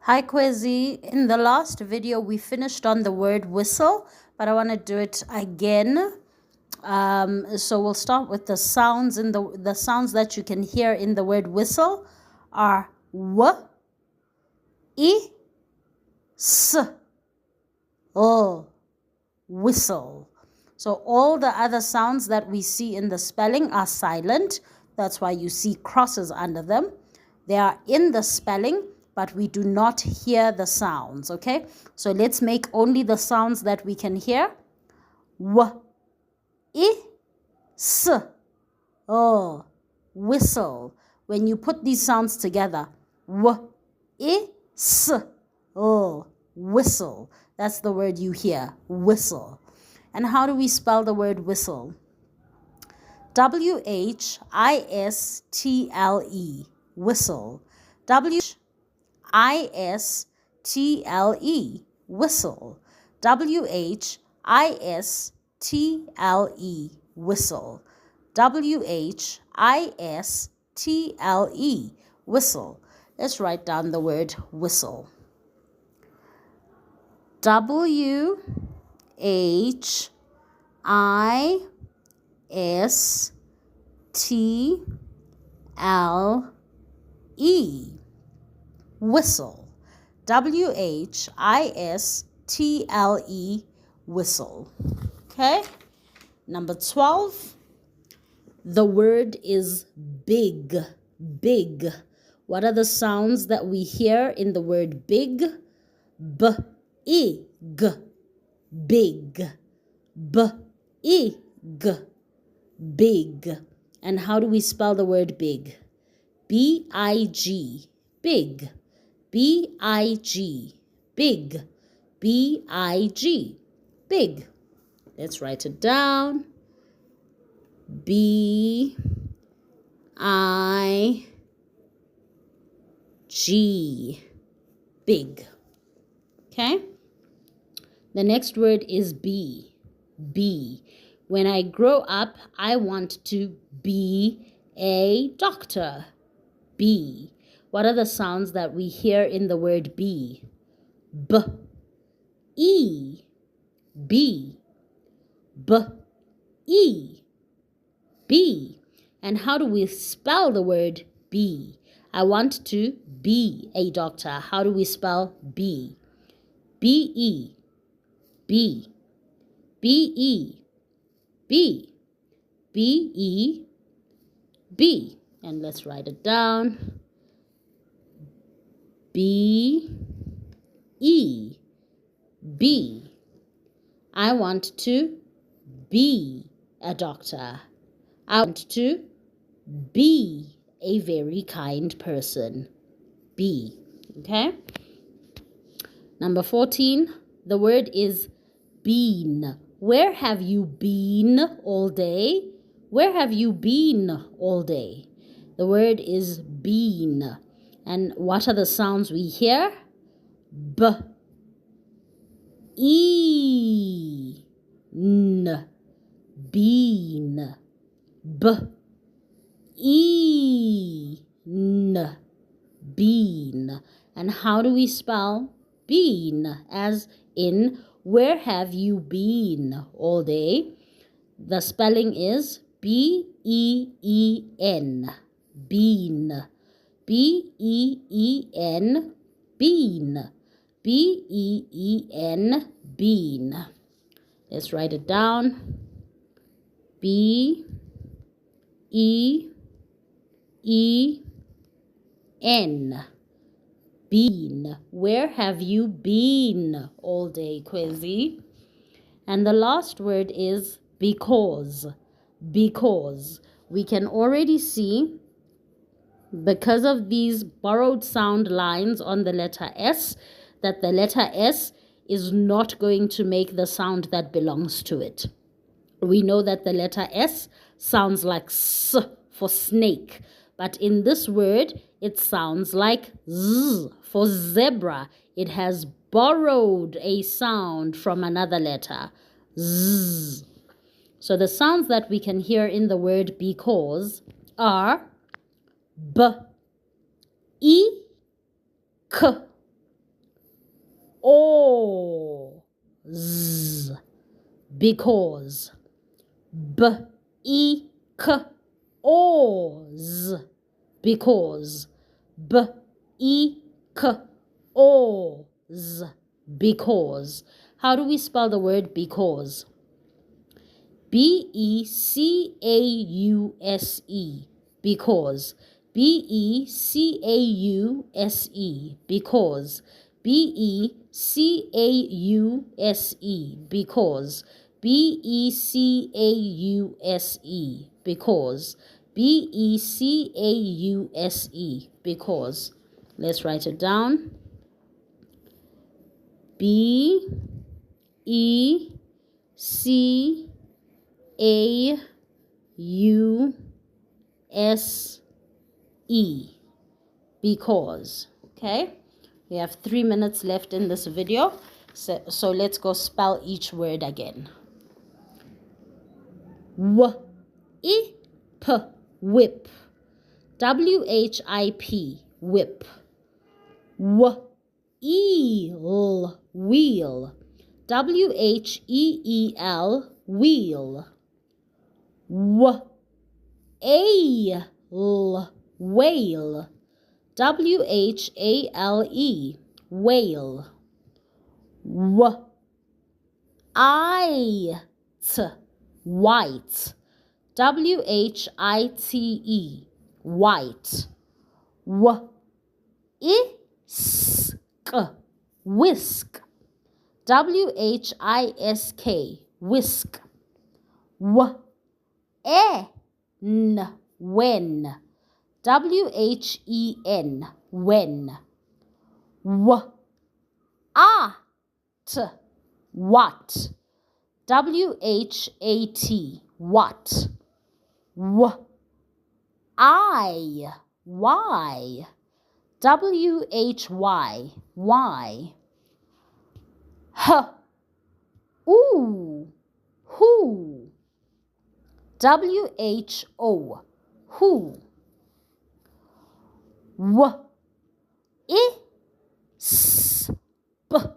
Hi Kwezi, in the last video we finished on the word whistle, but I want to do it again. So we'll start with the sounds in the sounds that you can hear in the word whistle are w, I, s, o, whistle. So all the other sounds that we see in the spelling are silent. That's why you see crosses under them. They are in the spelling, but we do not hear the sounds, okay? So let's make only the sounds that we can hear. W, I, s, o, whistle. When you put these sounds together, w, I, s, o, whistle. That's the word you hear, whistle. And how do we spell the word whistle? W-H-I-S-T-L-E, whistle. W-H-I-S-T-L-E, whistle. W-H-I-S-T-L-E, whistle. W-H-I-S-T-L-E, whistle. Let's write down the word whistle. W-H-I-S-T-L-E, whistle. W-H-I-S-T-L-E, whistle. Okay? Number 12, the word is big. Big. What are the sounds that we hear in the word big? B-I-G. Big. B-I-G. Big. And how do we spell the word big? B-I-G. Big. B-I-G. Big. B-I-G. Big. Let's write it down. B-I-G. Big. Okay? The next word is be. Be. When I grow up, I want to be a doctor. Be. What are the sounds that we hear in the word be? B. E. Be. B. E. Be. And how do we spell the word be? I want to be a doctor. How do we spell be? B-E. B. B-E. B. B-E. B. And let's write it down. B. E. B. I want to be a doctor. I want to be a very kind person. Be. Okay? Number 14, the word is been. Where have you been all day? Where have you been all day? The word is been. And what are the sounds we hear? B. E. N. Been. B. E. N. Been. And how do we spell been? As in, where have you been all day? The spelling is B-E-E-N. Been. B-E-E-N. Been. B-E-E-N. Been. Let's write it down. B-E-E-N. Been. Where have you been all day, Kwezi? And the last word is because. Because. We can already see, because of these borrowed sound lines on the letter S, that the letter S is not going to make the sound that belongs to it. We know that the letter S sounds like S for snake, but in this word, it sounds like Z for zebra. It has borrowed a sound from another letter, Z. So the sounds that we can hear in the word because are B, E, K, because. Because. Because. Because. Because. How do we spell the word because? Because. Because. Because. Because. Because. Because. Because. Because. Because. Because. Let's write it down. Because. Because. Okay, we have 3 minutes left in this video, so let's go spell each word again. Whip. Whip. WHIP. Whip. Wheel. Wheel. WHEEL. Wheel. Whale. Whale. WHALE. Whale. White. White. WHITE. White. Whisk. Whisk. WHISK. Whisk. When. When. WHEN. When. What. What. WHAT. What. Why. Why. WHY. Why. Who. Who. WHO. Who. Whisper.